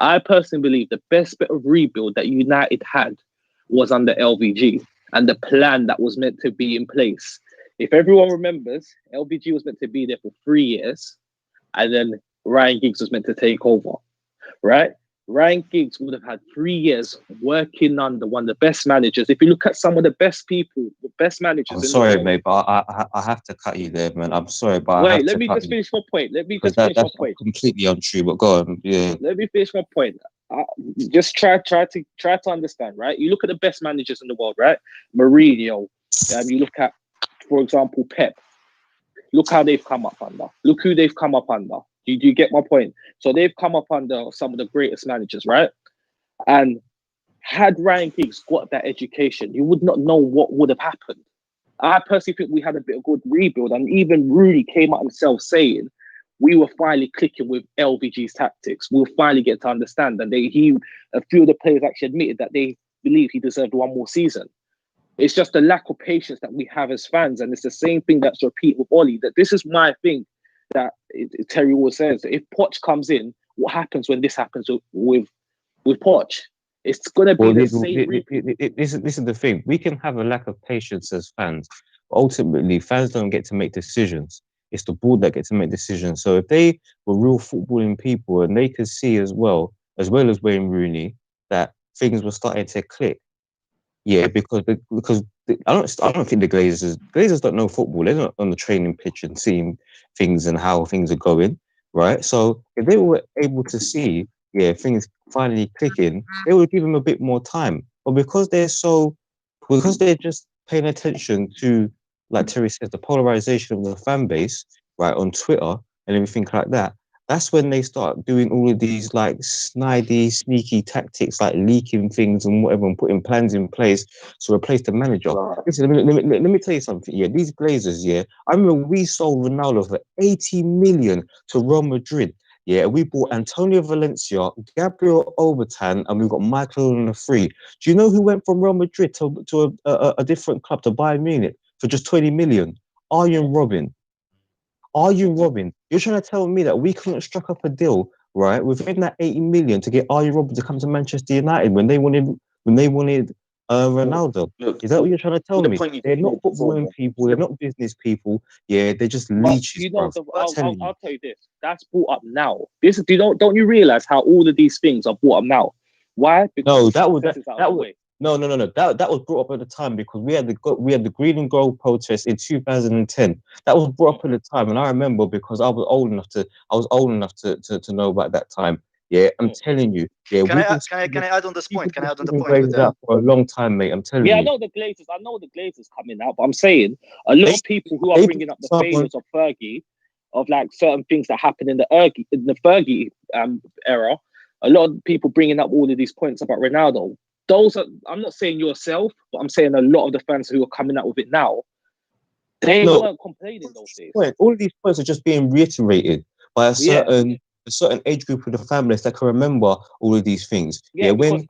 I personally believe the best bit of rebuild that United had was under LVG and the plan that was meant to be in place. If everyone remembers, LVG was meant to be there for 3 years, and then Ryan Giggs was meant to take over, right? Ryan Giggs would have had 3 years working under one of the best managers. If you look at some of the best people, the best managers. I'm sorry, mate, but I have to cut you there, man. I'm sorry, but wait, let me just finish my point. That's completely untrue, but go on. Yeah. Let me finish my point. Just try to understand, right? You look at the best managers in the world, right? Mourinho. You look at, for example, Pep. Look how they've come up under. Look who they've come up under. Do you get my point? So they've come up under some of the greatest managers, right? And had Ryan Giggs got that education, you would not know what would have happened. I personally think we had a bit of good rebuild, and even Rooney came out himself saying we were finally clicking with LVG's tactics. We'll finally get to understand. And a few of the players actually admitted that they believe he deserved one more season. It's just the lack of patience that we have as fans, and it's the same thing that's repeated with Ollie. That this is my thing. That Terry always says, if Poch comes in, what happens when this happens with Poch? It's going to be the same. This is the thing. We can have a lack of patience as fans, but ultimately, fans don't get to make decisions. It's the board that gets to make decisions. So if they were real footballing people and they could see as well as Wayne Rooney, that things were starting to click. Yeah, because I don't think the Glazers don't know football. They're not on the training pitch and seeing things and how things are going, right? So if they were able to see, things finally clicking, they would give them a bit more time. But because they're just paying attention to, like Terry says, the polarization of the fan base, right, on Twitter and everything like that, that's when they start doing all of these like snidey, sneaky tactics, like leaking things and whatever, and putting plans in place to replace the manager. Listen, let me tell you something. Yeah, these Glazers. Yeah, I remember we sold Ronaldo for 80 million to Real Madrid. Yeah, we bought Antonio Valencia, Gabriel Obertan, and we got Michael on the free. Do you know who went from Real Madrid to a different club, to Bayern Munich, for just 20 million? Arjen Robben. You're trying to tell me that we couldn't struck up a deal, right, within that 80 million to get Arjen Robben to come to Manchester United when they wanted Ronaldo? Look, is that what you're trying to tell me? They're not footballing people. They're not business people. Yeah, they're just leeches, bro. I'll tell you this. That's brought up now. Don't you realize how all of these things are brought up now? Why? Because that was No. That was brought up at the time because we had the green and gold protest in 2010. That was brought up at the time, and I remember because I was old enough to know about that time. Yeah, I'm telling you. Yeah, can I add on this point? Can I add on the point? For a long time, mate. I'm telling you. Yeah, I know the Glazers coming out, but I'm saying a lot of people who are bringing up the failures of Fergie, of like certain things that happened in the Fergie era, a lot of people bringing up all of these points about Ronaldo. Those are, I'm not saying yourself, but I'm saying a lot of the fans who are coming out with it now, they weren't complaining those days. All of these points are just being reiterated by a certain age group of the families that can remember all of these things. I'll be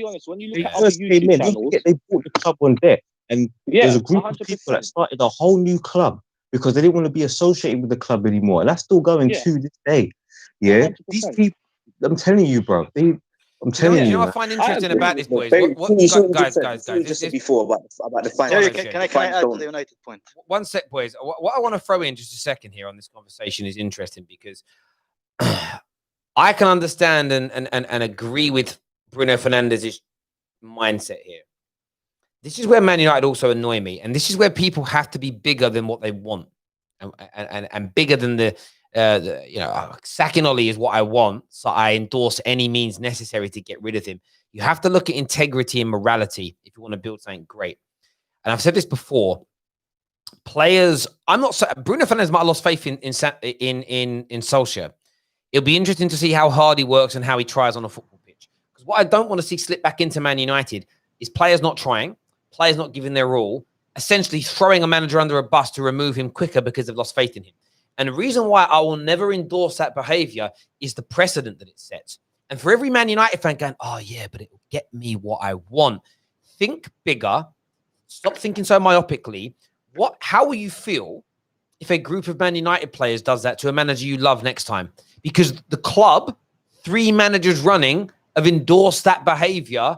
honest, when you look at other first came YouTube in, channels, they bought the club on debt, and there's a group 100%. of people that started a whole new club because they didn't want to be associated with the club anymore, and that's still going to this day. Yeah, 100%. these people, I'm telling you, bro. I'm telling you. You know what I find interesting about this, boys? Guys, just said before about the Terry, finance. can I add to the United point? One sec, boys. What I want to throw in just a second here on this conversation is interesting because I can understand and agree with Bruno Fernandes' mindset here. This is where Man United also annoy me, and this is where people have to be bigger than what they want, and bigger than the sacking Ollie is what I want, so I endorse any means necessary to get rid of him. You have to look at integrity and morality if you want to build something great. And I've said this before. Players, Bruno Fernandes might have lost faith in Solskjaer. It'll be interesting to see how hard he works and how he tries on a football pitch. Because what I don't want to see slip back into Man United is players not trying, players not giving their all, essentially throwing a manager under a bus to remove him quicker because they've lost faith in him. And the reason why I will never endorse that behavior is the precedent that it sets. And for every Man United fan going, oh yeah, but it will get me what I want. Think bigger. Stop thinking so myopically. How will you feel if a group of Man United players does that to a manager you love next time? Because the club, 3 managers running, have endorsed that behavior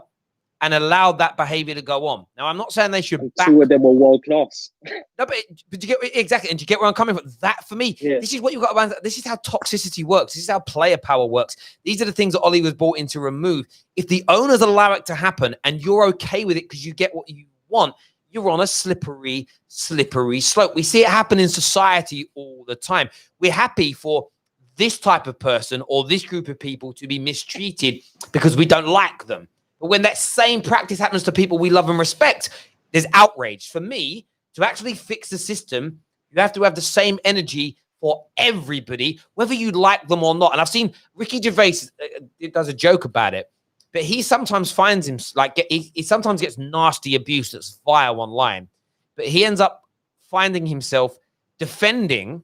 and allowed that behavior to go on. Now, I'm not saying they should back. 2 of them were world class. No, but you get exactly, and you get where I'm coming from. That for me, this is what you got to. This is how toxicity works. This is how player power works. These are the things that Ollie was brought in to remove. If the owners allow it to happen and you're okay with it because you get what you want, you're on a slippery slope. We see it happen in society all the time. We're happy for this type of person or this group of people to be mistreated because we don't like them. But when that same practice happens to people we love and respect, there's outrage. For me, to actually fix the system, you have to have the same energy for everybody, whether you like them or not. And I've seen Ricky Gervais does a joke about it, but he sometimes finds him he sometimes gets nasty abuse that's vile online, but he ends up finding himself defending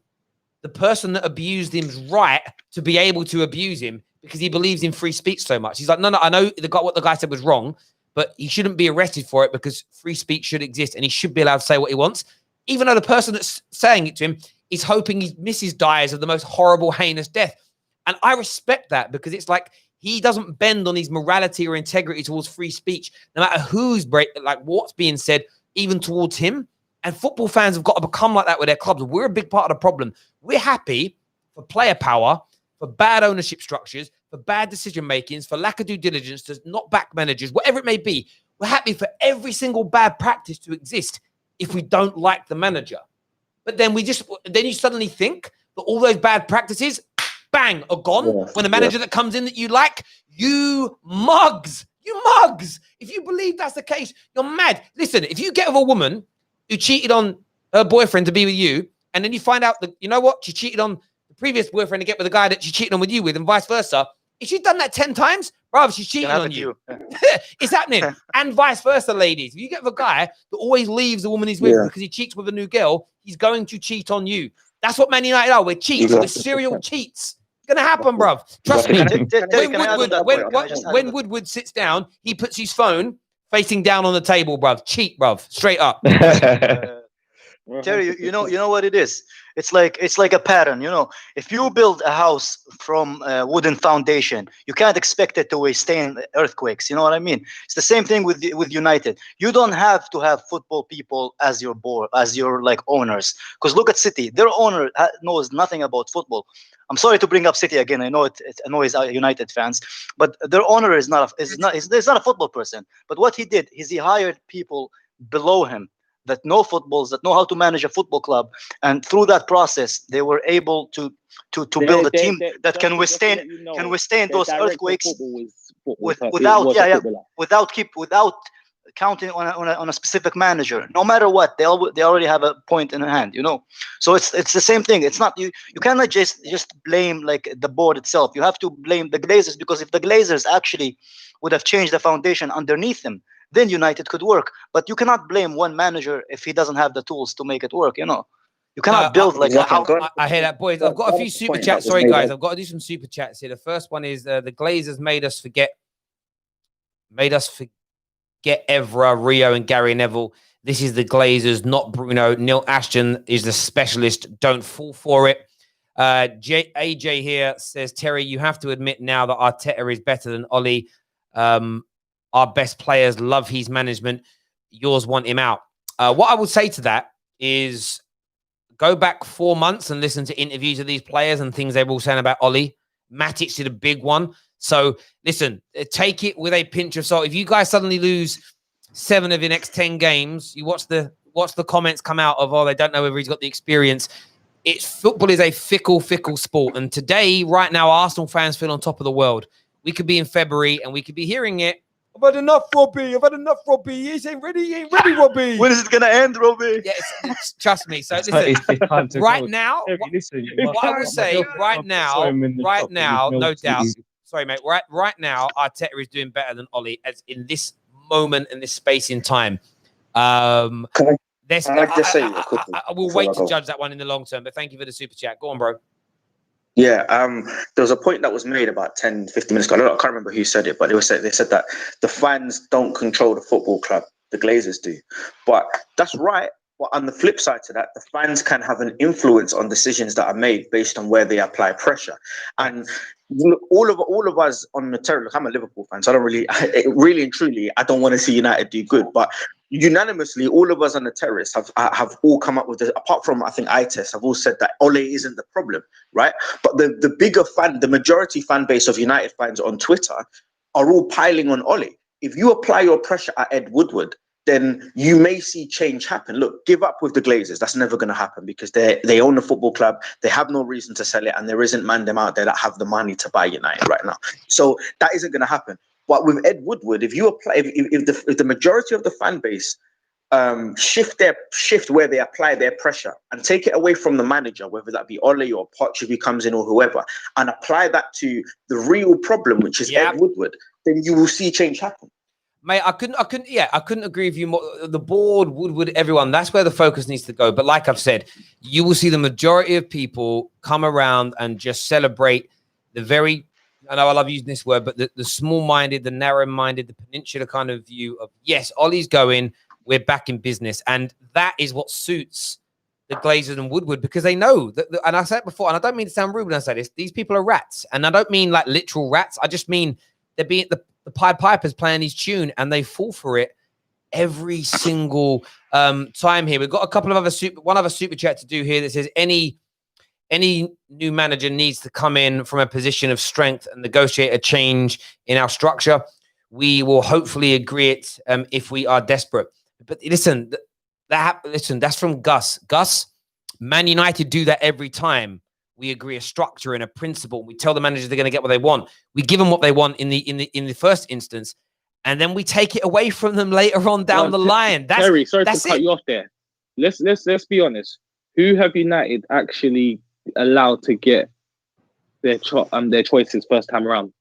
the person that abused him's right to be able to abuse him because he believes in free speech so much. He's like, no, I know what the guy said was wrong, but he shouldn't be arrested for it because free speech should exist and he should be allowed to say what he wants, even though the person that's saying it to him is hoping his missus dies of the most horrible, heinous death. And I respect that because it's like he doesn't bend on his morality or integrity towards free speech, no matter what's being said, even towards him. And football fans have got to become like that with their clubs. We're a big part of the problem. We're happy for player power, for bad ownership structures, for bad decision makings, for lack of due diligence, to not back managers, whatever it may be. We're happy for every single bad practice to exist if we don't like the manager. But then you suddenly think that all those bad practices, bang, are gone when the manager that comes in that you like, you mugs. If you believe that's the case, you're mad. Listen, if you get with a woman who cheated on her boyfriend to be with you, and then you find out that, you know what, she cheated on the previous boyfriend to get with the guy that she cheated on with you with, and vice versa. If she's done that 10 times, brother, she's cheating on you. It's happening. And vice versa, ladies. If you get with a guy that always leaves the woman he's with because he cheats with a new girl, he's going to cheat on you. That's what Man United are. We're cheats. We're serial cheats. It's going to happen, bruv. Trust me. When Woodward sits down, he puts his phone facing down on the table, bruv. Cheat, bruv. Straight up. Terry, you know what it is. It's like a pattern. If you build a house from a wooden foundation, you can't expect it to withstand earthquakes. You know what I mean? It's the same thing with United. You don't have to have football people as your board, as your owners. Because look at City. Their owner knows nothing about football. I'm sorry to bring up City again. I know it annoys United fans, but their owner is not a football person. But what he did is he hired people below him that know footballs, that know how to manage a football club, and through that process, they were able to build a team that can withstand those earthquakes without counting on a specific manager. No matter what, they already have a point in hand, you know. So it's the same thing. It's not you cannot just blame like the board itself. You have to blame the Glazers, because if the Glazers actually would have changed the foundation underneath them, then United could work. But you cannot blame one manager if he doesn't have the tools to make it work, you know. You cannot build like a house. I hear that, boys. I've got a few super chats. Sorry, guys. I've got to do some super chats here. The first one is the Glazers made us forget Evra, Rio, and Gary Neville. This is the Glazers, not Bruno. Neil Ashton is the specialist. Don't fall for it. AJ here says, Terry, you have to admit now that Arteta is better than Ollie. Our best players love his management. Yours want him out. What I would say to that is go back 4 months and listen to interviews of these players and things they were all saying about Ollie. Matic did a big one. So listen, take it with a pinch of salt. If you guys suddenly lose 7 of your next 10 games, you watch the comments come out of, oh, they don't know whether he's got the experience. Football is a fickle sport. And today, right now, Arsenal fans feel on top of the world. We could be in February and we could be hearing it. I've had enough, Robbie. He ain't ready, Robbie. When is it going to end, Robbie? Yeah, trust me. So listen, right now, what I would say, right now, no doubt. Sorry, mate. Right now, Arteta is doing better than Ollie as in this moment and this space in time. I will wait to judge that one in the long term, but thank you for the super chat. Go on, bro. Yeah, there was a point that was made about 10, 15 minutes ago. I can't remember who said it, but they said that the fans don't control the football club. The Glazers do. But that's right. But on the flip side to that, the fans can have an influence on decisions that are made based on where they apply pressure. And all of us on the terrace, look, I'm a Liverpool fan, so I don't really and truly, I don't want to see United do good. But unanimously, all of us on the terrace have all come up with this. Apart from, I think, ITES, have all said that Ole isn't the problem, right? But the majority fan base of United fans on Twitter are all piling on Ole. If you apply your pressure at Ed Woodward, then you may see change happen. Look, give up with the Glazers. That's never going to happen because they own the football club. They have no reason to sell it, and there isn't them out there that have the money to buy United right now. So that isn't going to happen. But with Ed Woodward, if the majority of the fan base shift where they apply their pressure and take it away from the manager, whether that be Ole or Poch if he comes in or whoever, and apply that to the real problem, which is Ed Woodward, then you will see change happen. Mate, I couldn't agree with you more. The board, Woodward, everyone, that's where the focus needs to go. But like I've said, you will see the majority of people come around and just celebrate the very, I know I love using this word, but the small-minded, the narrow-minded, the peninsula kind of view of, yes, Ollie's going, we're back in business. And that is what suits the Glazers and Woodward, because they know that, and I said it before, and I don't mean to sound rude when I say this, these people are rats. And I don't mean like literal rats. I just mean they're being the Pied Piper's playing his tune and they fall for it every single time here. We've got a couple of one other super chat to do here that says any new manager needs to come in from a position of strength and negotiate a change in our structure. We will hopefully agree it if we are desperate. But listen, that's from Gus. Gus, Man United do that every time. We agree a structure and a principle. We tell the managers they're going to get what they want. We give them what they want in the first instance, and then we take it away from them later on down the line. Terry, sorry to cut you off there. Let's be honest. Who have United actually allowed to get their choices first time around?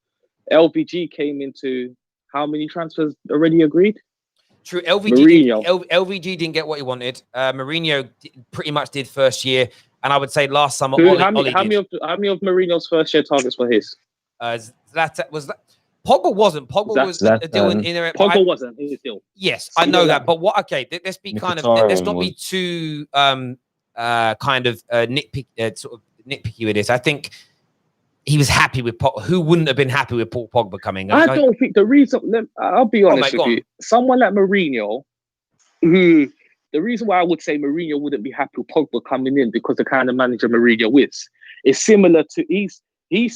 LVG came into how many transfers already agreed? True, LVG didn't get what he wanted. Mourinho pretty much did first year. And I would say last summer, how many of Mourinho's first year targets were his? Pogba wasn't. Pogba was a deal in there. Pogba wasn't. He was still. Yes, I know that. But what? Okay, let's be let's not be too nitpicky with this. I think he was happy with Pogba. Who wouldn't have been happy with Paul Pogba coming? I don't think the reason. I'll be honest with you. Someone like Mourinho, who. The reason why I would say Mourinho wouldn't be happy with Pogba coming in because the kind of manager Mourinho is similar to he's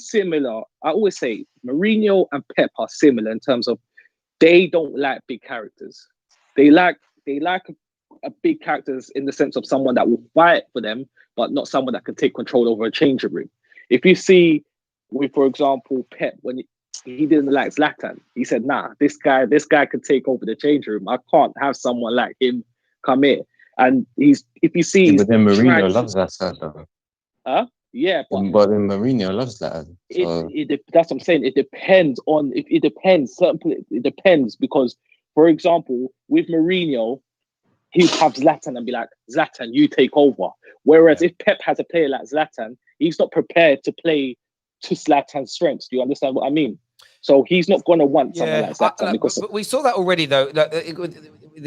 similar. I always say Mourinho and Pep are similar in terms of they don't like big characters. They like a big characters in the sense of someone that will fight for them, but not someone that can take control over a changing room. If you see with, for example, Pep, when he didn't like Zlatan. He said, "Nah, this guy could take over the change room. I can't have someone like him come in." And if you see, Yeah, but then Mourinho loves that side though. yeah, But then Mourinho loves that. So that's what I'm saying. It depends on it depends. It depends because, for example, with Mourinho, he'd have Zlatan and be like, "Zlatan, you take over." Whereas if Pep has a player like Zlatan, he's not prepared to play to Zlatan's strengths. Do you understand what I mean? So he's not going to want someone like Zlatan because but we saw that already though.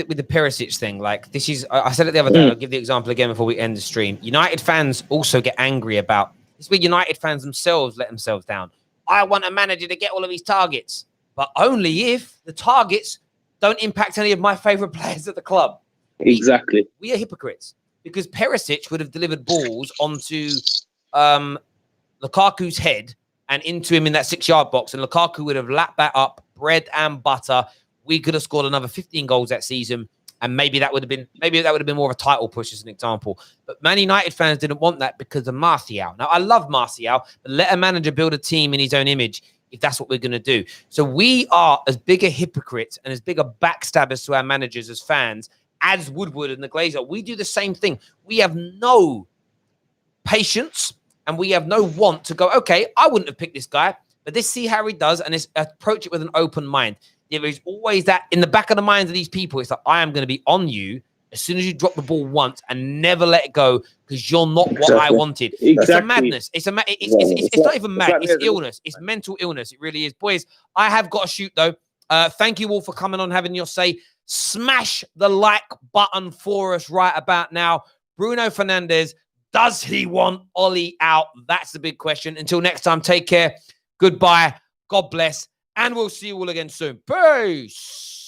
With the Perisic thing, like this is, I said it the other day. I'll give the example again before we end the stream. United fans also get angry about this. Where United fans themselves let themselves down. I want a manager to get all of his targets, but only if the targets don't impact any of my favorite players at the club. exactly. We are hypocrites because Perisic would have delivered balls onto Lukaku's head and into him in that 6-yard box, and Lukaku would have lapped that up, bread and butter. We could have scored another 15 goals that season, and maybe that would have been more of a title push as an example. But Man United fans didn't want that because of Martial. Now, I love Martial, but let a manager build a team in his own image if that's what we're going to do. So we are as big a hypocrites and as big a backstabbers to our managers as fans as Woodward and the Glazers. We do the same thing. We have no patience and we have no want to go, okay, I wouldn't have picked this guy, but let's see how he does and approach it with an open mind. There is always that in the back of the minds of these people. It's like, I am going to be on you as soon as you drop the ball once and never let it go because you're not what I wanted. Exactly. It's a madness. It's not even mad. It's illness. It's mental illness. It really is. Boys, I have got to shoot though. Thank you all for coming on, having your say. Smash the like button for us right about now. Bruno Fernandes, does he want Ole out? That's the big question. Until next time, take care. Goodbye. God bless. And we'll see you all again soon. Peace.